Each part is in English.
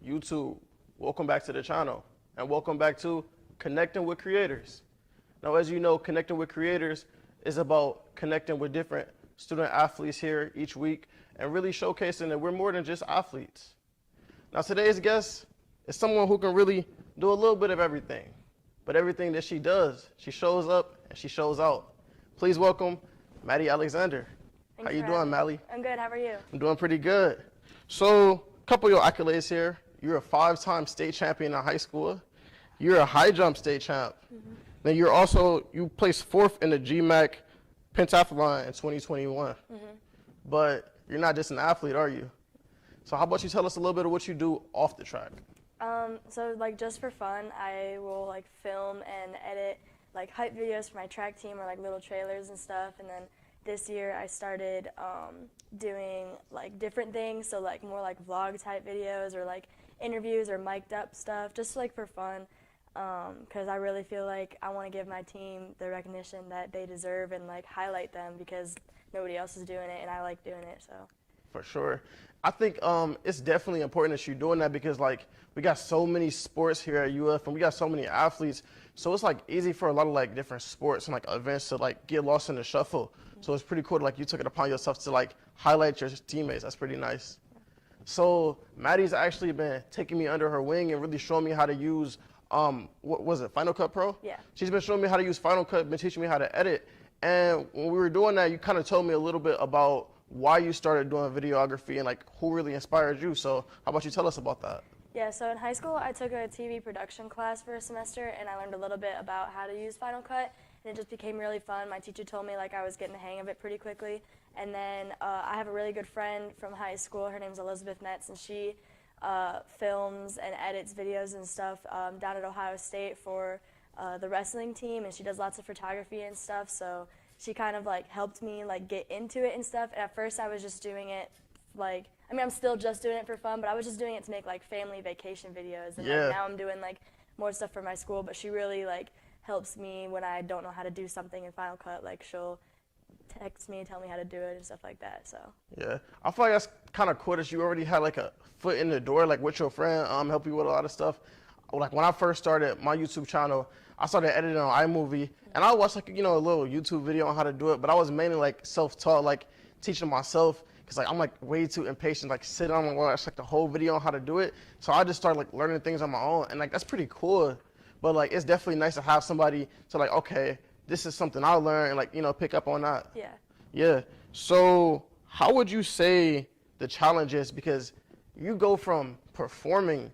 YouTube, welcome back to the channel, and welcome back to Connecting with Creators. Now, as you know, Connecting with Creators is about connecting with different student athletes here each week and really showcasing that we're more than just athletes. Now, today's guest is someone who can really do a little bit of everything, but everything that she does, she shows up and she shows out. Please welcome Maddie Alexander. Thanks How you for doing, having me. Maddie? I'm good. How are you? I'm doing pretty good. So, a couple of your accolades here. You're a 5-time state champion in high school. You're a high jump state champ. Mm-hmm. Then you placed 4th in the GMAC pentathlon in 2021. Mm-hmm. But you're not just an athlete, are you? So how about you tell us a little bit of what you do off the track? So just for fun, I will film and edit hype videos for my track team or little trailers and stuff. And then this year I started doing different things, so more vlog type videos or interviews or mic'd up stuff, just for fun, because I really feel like I want to give my team the recognition that they deserve and highlight them because nobody else is doing it and I like doing it. So for sure. I think it's definitely important that you're doing that because we got so many sports here at UF and we got so many athletes, so it's easy for a lot of different sports and events to get lost in the shuffle. Mm-hmm. So it's pretty cool you took it upon yourself to highlight your teammates. That's pretty nice. So Maddie's actually been taking me under her wing and really showing me how to use, what was it, Final Cut Pro? Yeah. She's been showing me how to use Final Cut, been teaching me how to edit. And when we were doing that, you kind of told me a little bit about why you started doing videography and who really inspired you. So how about you tell us about that? Yeah, so in high school I took a TV production class for a semester and I learned a little bit about how to use Final Cut, and it just became really fun. My teacher told me I was getting the hang of it pretty quickly. And then I have a really good friend from high school. Her name's Elizabeth Metz, and she films and edits videos and stuff down at Ohio State for the wrestling team, and she does lots of photography and stuff. So she kind of helped me get into it and stuff. And at first I was just doing it I'm still just doing it for fun, but I was just doing it to make family vacation videos. And now I'm doing more stuff for my school. But she really helps me when I don't know how to do something in Final Cut. She'll text me and tell me how to do it and stuff like that. So yeah, I feel that's kind of cool that you already had a foot in the door with your friend, help you with a lot of stuff. When I first started my YouTube channel, I started editing on iMovie, and I watched a little YouTube video on how to do it, but I was mainly self-taught, teaching myself, because I'm way too impatient, sit down and watch the whole video on how to do it. So I just started learning things on my own, and that's pretty cool. But it's definitely nice to have somebody to okay, this is something I learned, and pick up on that. yeah. Yeah. So how would you say the challenge is? Because you go from performing,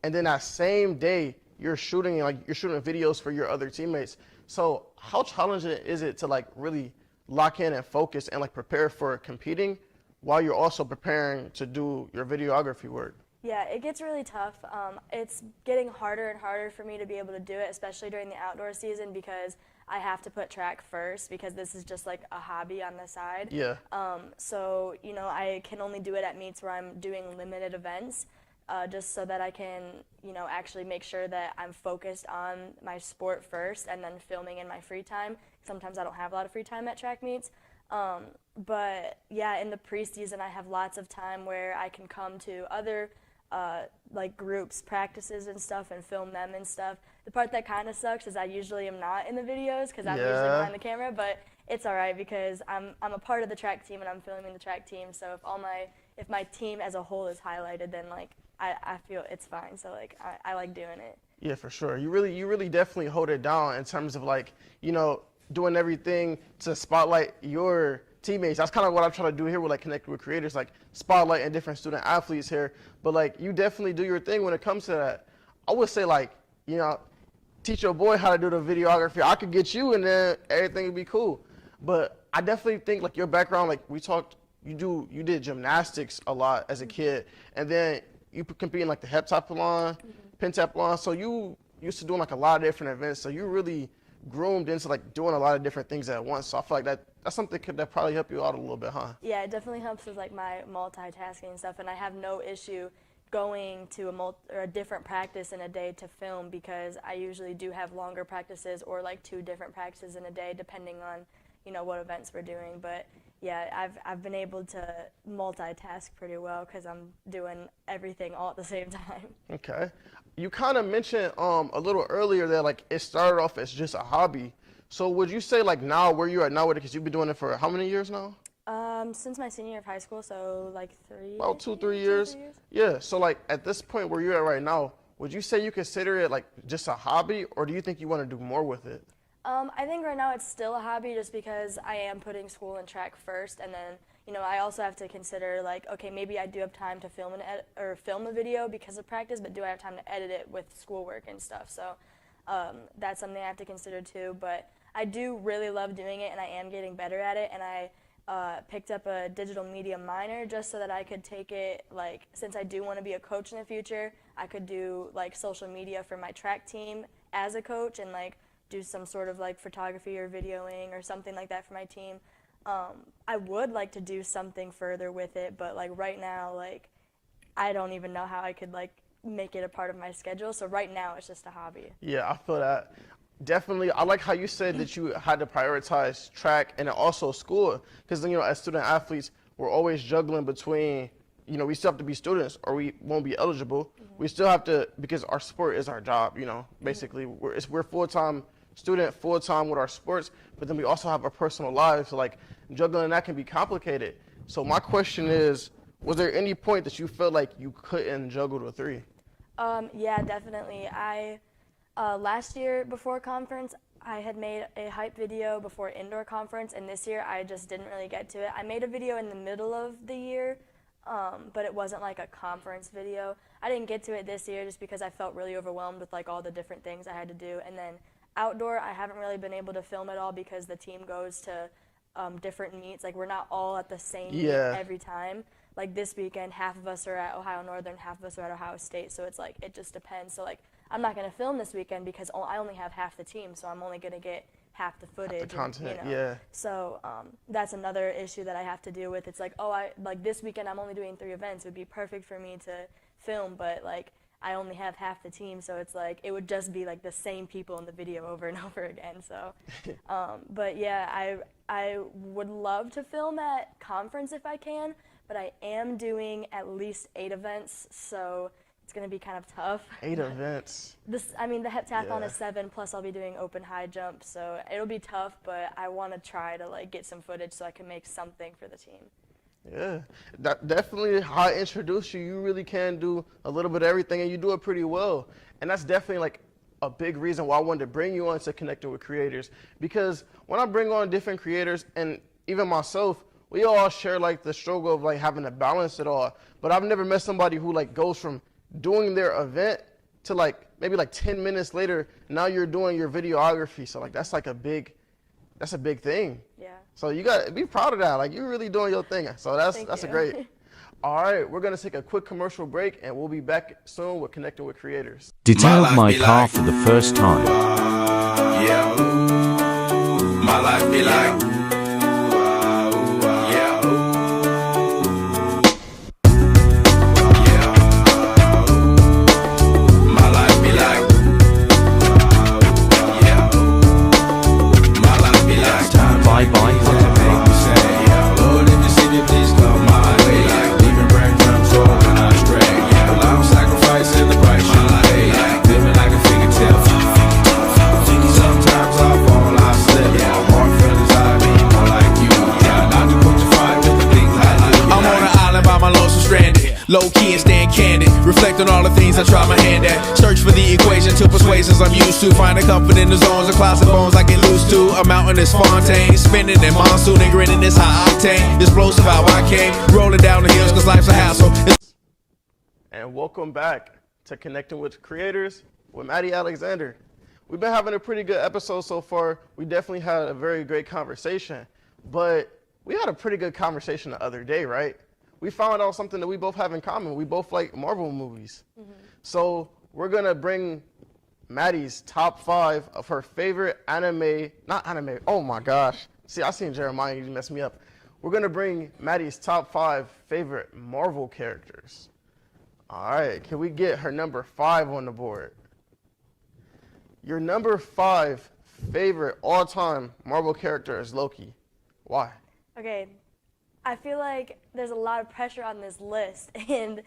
and then that same day you're shooting videos for your other teammates. So how challenging is it to really lock in and focus and prepare for competing while you're also preparing to do your videography work? Yeah, it gets really tough. It's getting harder and harder for me to be able to do it, especially during the outdoor season, because I have to put track first because this is just a hobby on the side. Yeah. So, I can only do it at meets where I'm doing limited events, just so that I can, actually make sure that I'm focused on my sport first and then filming in my free time. Sometimes I don't have a lot of free time at track meets. But yeah, in the preseason I have lots of time where I can come to other groups, practices and stuff, and film them and stuff. The part that kind of sucks is I usually am not in the videos because I'm usually behind the camera, but it's all right because I'm a part of the track team and I'm filming the track team. So if my team as a whole is highlighted, then I feel it's fine. So I like doing it. Yeah, for sure. You really definitely hold it down in terms of doing everything to spotlight your teammates. That's kind of what I'm trying to do here with Connecting with Creators, spotlighting different student athletes here. But you definitely do your thing when it comes to that. I would say teach your boy how to do the videography. I could get you and then everything would be cool. But I definitely think your background, we talked, you did gymnastics a lot as a kid, and then you compete in the heptathlon, pentathlon. So you used to doing a lot of different events. So you really groomed into doing a lot of different things at once. So I feel that's something that probably help you out a little bit, huh? Yeah, it definitely helps with my multitasking and stuff, and I have no issue going to a different practice in a day to film because I usually do have longer practices or 2 different practices in a day depending on what events we're doing. But yeah, I've been able to multitask pretty well because I'm doing everything all at the same time. Okay. You kind of mentioned a little earlier that like it started off as just a hobby. So would you say like now where you're at now with it, because you've been doing it for how many years now? Since my senior year of high school, so like About 2, 3 years. Yeah. So like at this point where you're at right now, would you say you consider it like just a hobby, or do you think you want to do more with it? I think right now it's still a hobby just because I am putting school and track first, and then I also have to consider like, okay, maybe I do have time to film film a video because of practice, but do I have time to edit it with schoolwork and stuff? So that's something I have to consider too. But I do really love doing it, and I am getting better at it, and I picked up a digital media minor just so that I could take it, like, since I do want to be a coach in the future, I could do like social media for my track team as a coach and like do some sort of like photography or videoing or something like that for my team. I would like to do something further with it, but like right now, like I don't even know how I could like make it a part of my schedule. So right now it's just a hobby. Yeah, I feel that. Definitely. I like how you said that you had to prioritize track and then also school, because as student athletes, we're always juggling between, we still have to be students or we won't be eligible. Mm-hmm. We still have to, because our sport is our job, basically. Mm-hmm. We're full-time student, full-time with our sports, but then we also have our personal lives. So like juggling that can be complicated. So my question is, was there any point that you felt like you couldn't juggle the three? Yeah, definitely. Last year before conference, I had made a hype video before indoor conference, and this year I just didn't really get to it. I made a video in the middle of the year, but it wasn't like a conference video. I didn't get to it this year just because I felt really overwhelmed with like all the different things I had to do. And then outdoor, I haven't really been able to film at all because the team goes to different meets. Like we're not all at the same meet every time. Like this weekend, half of us are at Ohio Northern, half of us are at Ohio State. So it's like, it just depends. So like, I'm not going to film this weekend because I only have half the team, so I'm only going to get half the footage. Half the content, and, yeah. So that's another issue that I have to deal with. It's like, like this weekend I'm only doing 3 events. It would be perfect for me to film, but like I only have half the team, so it's like it would just be like the same people in the video over and over again. So, but yeah, I would love to film at conference if I can, but I am doing at least 8 events, so it's going to be kind of tough. 8 events. The heptathlon is 7, plus I'll be doing open high jump, so it'll be tough, but I want to try to like get some footage so I can make something for the team. Yeah, that definitely how I introduced you. You really can do a little bit of everything, and you do it pretty well. And that's definitely like a big reason why I wanted to bring you on to Connecting with Creators, because when I bring on different creators, and even myself, we all share like the struggle of like having to balance it all. But I've never met somebody who like goes from doing their event to like maybe like 10 minutes later, now you're doing your videography. So like that's a big thing. Yeah. So you got to be proud of that. Like you're really doing your thing. So that's a great. All right, we're going to take a quick commercial break and we'll be back soon with Connecting with Creators. Detailed my car for the first time. Yeah, my life be like. Low key and staying candid, reflect on all the things I try my hand at. Search for the equation to persuasions I'm used to. Finding comfort in the zones of clouds and bones I get loose to. A mountain is Fontaine, spinning in monsoon and grinning this high octane. Explosive how I came, rolling down the hills cause life's a hassle. And welcome back to Connecting with Creators with Maddie Alexander. We've been having a pretty good episode so far. We definitely had a very great conversation, but we had a pretty good conversation the other day, right? We found out something that we both have in common. We both like Marvel movies. Mm-hmm. So we're going to bring Maddie's top 5 of her favorite oh my gosh. See, I seen Jeremiah, you messed me up. We're going to bring Maddie's top 5 favorite Marvel characters. All right, can we get her number 5 on the board? Your number 5 favorite all-time Marvel character is Loki. Why? Okay, I feel like there's a lot of pressure on this list, and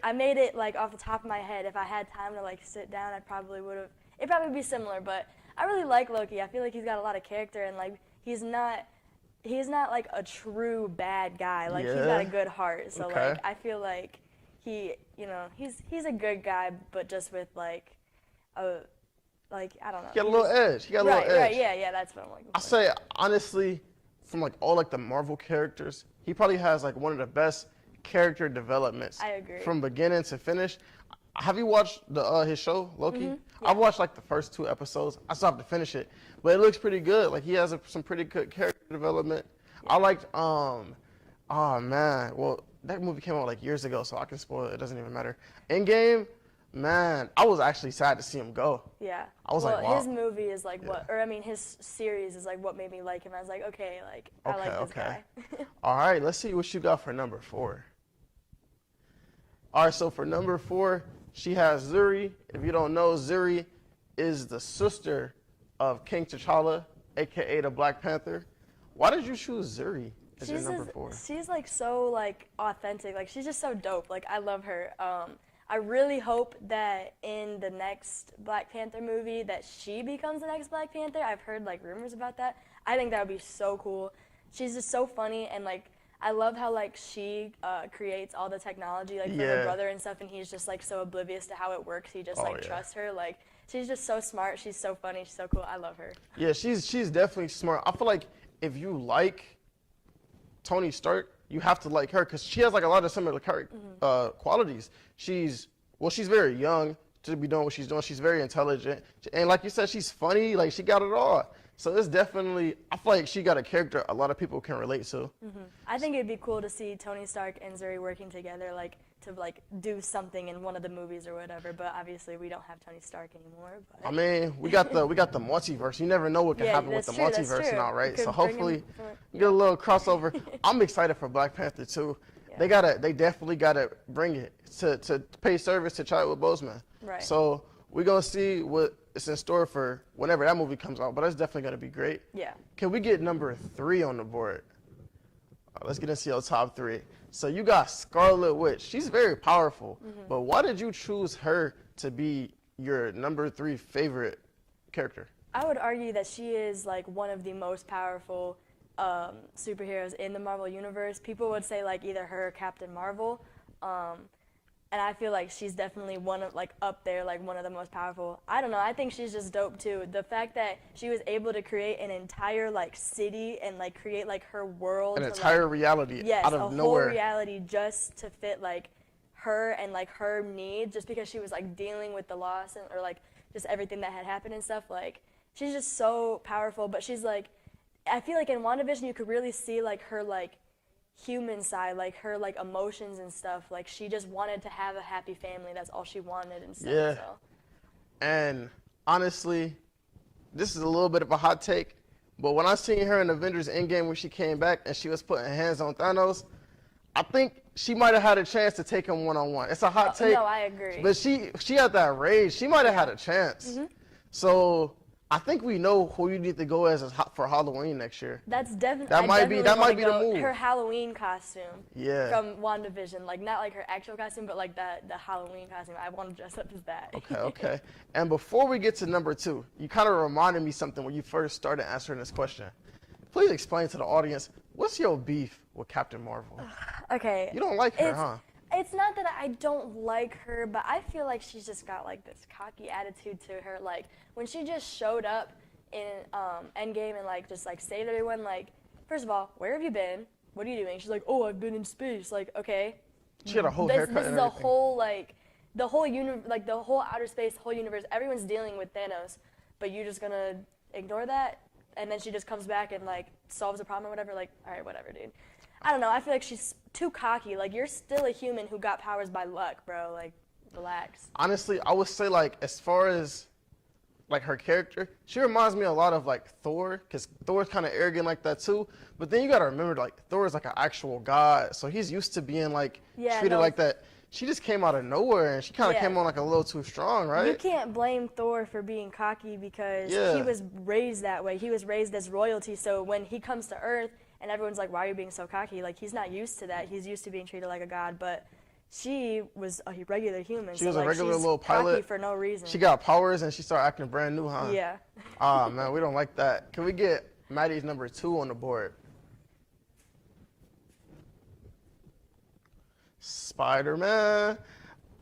I made it like off the top of my head. If I had time to like sit down, I probably would have. It'd probably be similar, but I really like Loki. I feel like he's got a lot of character, and like he's not like a true bad guy. Like he's got a good heart. So Okay. like I feel like he's a good guy, but just with like a I don't know. He got a little edge. He got a little edge. Right, yeah, that's what I'm looking for. I say honestly, from like all like the Marvel characters, he probably has like one of the best character developments. I agree. From beginning to finish. Have you watched his show Loki? Yeah. I've watched like the first 2 episodes. I still have to finish it, but it looks pretty good. Like he has some pretty good character development. Yeah. I liked oh man, well that movie came out like years ago, so I can spoil it. It doesn't even matter. Endgame, man, I was actually sad to see him go. Yeah. I was like, wow. His movie is like his series is like what made me like him. I was like, okay, like I like this guy. All right, let's see what you got for number 4. All right, so for number 4, she has Zuri. If you don't know, Zuri is the sister of King T'Challa, aka the Black Panther. Why did you choose Zuri as your number 4? She's like so like authentic. Like she's just so dope. Like I love her. I really hope that in the next Black Panther movie that she becomes the next Black Panther. I've heard like rumors about that. I think that would be so cool. She's just so funny, and like I love how like she creates all the technology like for her brother and stuff, and he's just like so oblivious to how it works. He just trusts her. Like she's just so smart. She's so funny. She's so cool. I love her. Yeah, she's definitely smart. I feel like if you like Tony Stark, you have to like her because she has like a lot of similar qualities. She's very young to be doing what she's doing. She's very intelligent, and like you said, she's funny. Like she got it all. So it's definitely, I feel like she got a character a lot of people can relate to. I think it'd be cool to see Tony Stark and Zuri working together, like to like do something in one of the movies or whatever. But obviously, we don't have Tony Stark anymore. But. I mean, we got the multiverse. You never know what can happen with the multiverse now, right? So hopefully, we get a little crossover. I'm excited for Black Panther too. Yeah. They definitely gotta bring it to pay service to Chadwick Boseman. Right. So we're gonna see what it's in store for whenever that movie comes out, but that's definitely gonna be great. Yeah. Can we get number 3 on the board? Let's get into your top 3. So you got Scarlet Witch. She's very powerful, but why did you choose her to be your number 3 favorite character? I would argue that she is like one of the most powerful superheroes in the Marvel universe. People would say like either her or Captain Marvel. And I feel like she's definitely one of like up there, like one of the most powerful. I don't know. I think she's just dope too. The fact that she was able to create an entire like city and like create like her world, an entire reality out of nowhere. Whole reality just to fit like her and like her needs, just because she was like dealing with the loss and or like just everything that had happened and stuff. Like she's just so powerful. But she's like, I feel like in WandaVision you could really see like her like human side, like her like emotions and stuff. Like she just wanted to have a happy family. That's all she wanted and stuff. Yeah. So. And honestly, this is a little bit of a hot take, but when I seen her in Avengers Endgame when she came back and she was putting hands on Thanos, I think she might have had a chance to take him one-on-one. It's a hot take. No, I agree. But she had that rage. She might have had a chance. So I think we know who you need to go as for Halloween next year. That's definitely that might be the move. Her Halloween costume. Yeah. From WandaVision, like not like her actual costume, but like the Halloween costume. I want to dress up as that. Okay. And before we get to number 2, you kind of reminded me something when you first started answering this question. Please explain to the audience, what's your beef with Captain Marvel? Okay. You don't like her, huh? It's not that I don't like her, but I feel like she's just got like this cocky attitude to her. Like when she just showed up in Endgame and like just like saved everyone. Like first of all, where have you been? What are you doing? She's like, oh, I've been in space. Like okay. She had a whole haircut. This is and the everything. whole like the whole like the whole outer space, the whole universe. Everyone's dealing with Thanos, but you're just gonna ignore that, and then she just comes back and like solves the problem or whatever. Like all right, whatever, dude. I don't know. I feel like she's too cocky. Like, you're still a human who got powers by luck, bro. Like, relax. Honestly, I would say, like, as far as, like, her character, she reminds me a lot of, like, Thor, because Thor's kind of arrogant like that, too. But then you got to remember, like, Thor is, like, an actual god, so he's used to being, like, treated like that. She just came out of nowhere, and she kind of came on, like, a little too strong, right? You can't blame Thor for being cocky because he was raised that way. He was raised as royalty, so when he comes to Earth, and everyone's like, why are you being so cocky? Like, he's not used to that. He's used to being treated like a god, but she was a regular human. She was a regular little pilot. Cocky for no reason. She got powers and she started acting brand new, huh? Yeah. Ah, man, we don't like that. Can we get Maddie's number 2 on the board? Spider-Man.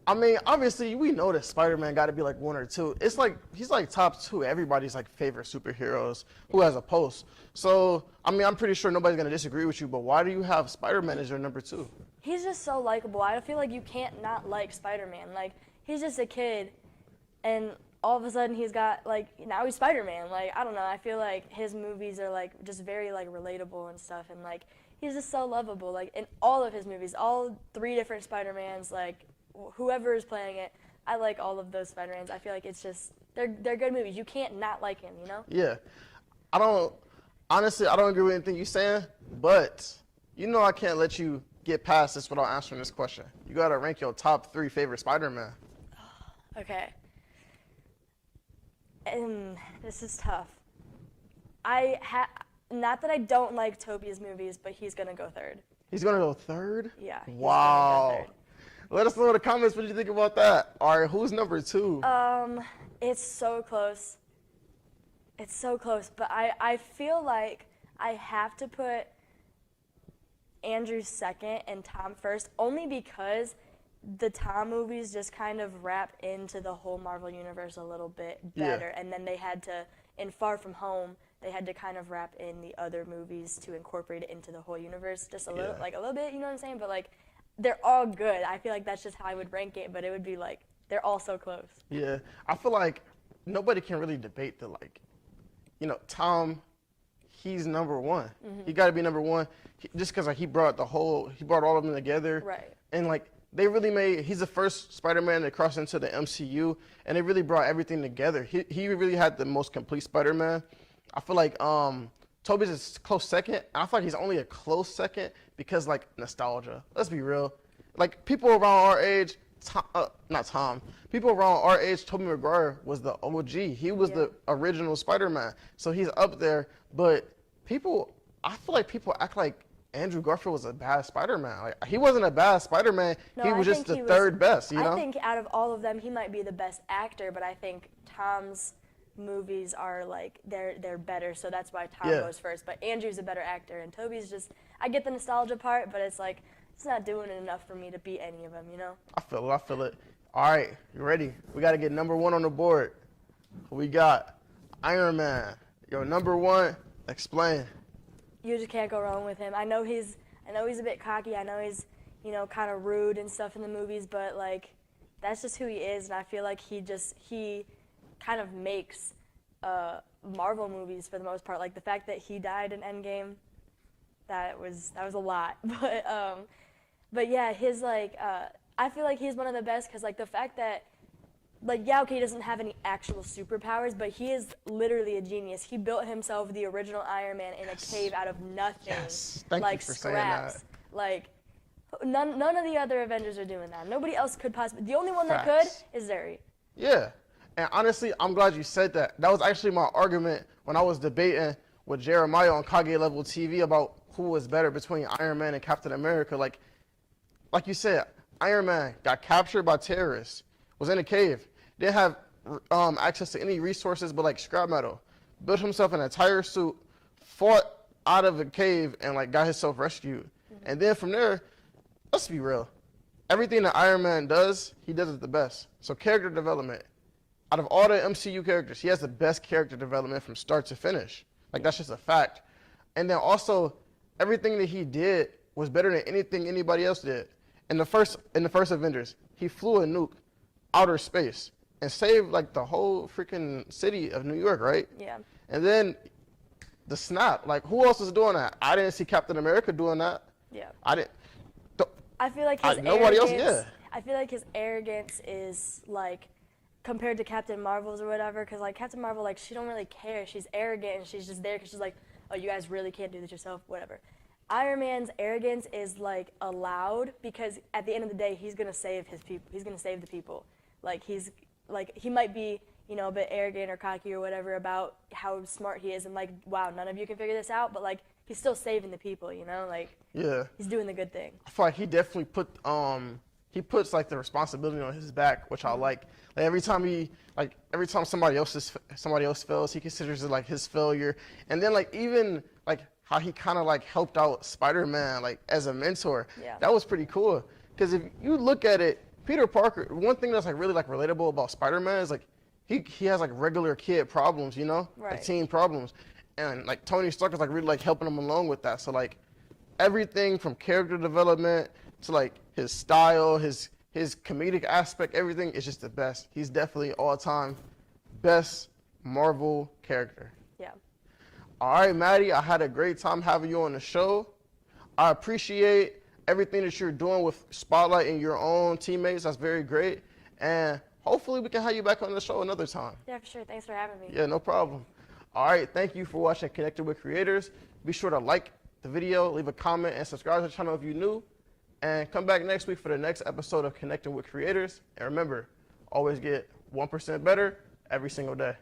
I mean, obviously, we know that Spider-Man got to be like 1 or 2. It's like, he's like top 2 everybody's like favorite superheroes who has a post. So, I mean, I'm pretty sure nobody's going to disagree with you, but why do you have Spider-Man as your number 2? He's just so likable. I feel like you can't not like Spider-Man. Like, he's just a kid, and all of a sudden he's got, like, now he's Spider-Man. Like, I don't know. I feel like his movies are, like, just very, like, relatable and stuff, and, like, he's just so lovable. Like, in all of his movies, all 3 different Spider-Mans, like, whoever is playing it, I like all of those Spider-Mans. I feel like it's just, they're good movies. You can't not like him, you know? Yeah. Honestly, I don't agree with anything you're saying, but you know I can't let you get past this without answering this question. You got to rank your top 3 favorite Spider-Man. Okay. This is tough. Not that I don't like Tobey's movies, but he's going to go 3rd. He's going to go 3rd? Yeah. He's Wow. gonna go 3rd. Let us know in the comments what you think about that. All right, who's number 2? It's so close. It's so close, but I feel like I have to put Andrew 2nd and Tom 1st, only because the Tom movies just kind of wrap into the whole Marvel universe a little bit better, and then they had to, in Far From Home, they had to kind of wrap in the other movies to incorporate it into the whole universe just a little, like a little bit, you know what I'm saying? But like, they're all good. I feel like that's just how I would rank it, but it would be like, they're all so close. Yeah, I feel like nobody can really debate the, like, you know, Tom, he's number 1. He got to be number 1 just because like, he brought all of them together. Right. And like, they really he's the first Spider-Man to cross into the MCU, and they really brought everything together. He really had the most complete Spider-Man. I feel like Tobey's a close second. I feel like he's only a close second because, like, nostalgia. Let's be real. Like, people around our age, people around our age, Tobey Maguire was the OG. He was the original Spider-Man. So he's up there. But I feel like people act like Andrew Garfield was a bad Spider-Man. Like, he wasn't a bad Spider-Man. No, he was just the 3rd best, you know? I think out of all of them, he might be the best actor, but I think Tom's movies are like they're better, so that's why Tom goes 1st. But Andrew's a better actor, and Tobey's just, I get the nostalgia part, but it's like it's not doing it enough for me to beat any of them, you know? I feel it. All right, you ready? We got to get number 1 on the board. We got Iron Man. Your number 1. Explain. You just can't go wrong with him. I know he's a bit cocky. I know he's, you know, kind of rude and stuff in the movies, but like that's just who he is, and I feel like he kind of makes Marvel movies for the most part. Like the fact that he died in Endgame, that was a lot. But yeah, his like I feel like he's one of the best because like the fact that like he doesn't have any actual superpowers, but he is literally a genius. He built himself the original Iron Man in a cave out of nothing, Thank you for saying that. Like none of the other Avengers are doing that. Nobody else could possibly. The only one that could is Zuri. Yeah. And honestly, I'm glad you said that. That was actually my argument when I was debating with Jeremiah on Kage Level TV about who was better between Iron Man and Captain America. Like you said, Iron Man got captured by terrorists, was in a cave, didn't have access to any resources but like scrap metal, built himself an entire suit, fought out of a cave, and like got himself rescued. And then from there, let's be real, everything that Iron Man does, he does it the best. So character development. Out of all the MCU characters, he has the best character development from start to finish. Like, that's just a fact. And then also, everything that he did was better than anything anybody else did. In the first Avengers, he flew a nuke outer space and saved, like, the whole freaking city of New York, right? Yeah. And then the snap. Like, who else was doing that? I didn't see Captain America doing that. Yeah. I didn't. I feel like his nobody else, I feel like his arrogance is, like, compared to Captain Marvel's or whatever, because like Captain Marvel, like she don't really care. She's arrogant and she's just there because she's like, oh, you guys really can't do this yourself, whatever. Iron Man's arrogance is like allowed because at the end of the day, he's gonna save his people. He's gonna save the people. Like he might be, you know, a bit arrogant or cocky or whatever about how smart he is and like, wow, none of you can figure this out, but like he's still saving the people, you know, like Yeah. he's doing the good thing. I feel like he definitely he puts like the responsibility on his back, which I like. Like every time somebody else fails, he considers it like his failure. And then like even like how he kind of like helped out Spider-Man like as a mentor. Yeah. That was pretty cool. Because if you look at it, Peter Parker, one thing that's like really like relatable about Spider-Man is like he has like regular kid problems, you know, like Right. teen problems. And like Tony Stark is like really like helping him along with that. So like everything from character development to like his style, his comedic aspect, everything is just the best. He's definitely all-time best Marvel character. Yeah. All right, Maddie, I had a great time having you on the show. I appreciate everything that you're doing with spotlighting your own teammates. That's very great. And hopefully we can have you back on the show another time. Yeah, for sure. Thanks for having me. Yeah, no problem. All right, thank you for watching Connected with Creators. Be sure to like the video, leave a comment, and subscribe to the channel if you're new. And come back next week for the next episode of Connecting with Creators. And remember, always get 1% better every single day.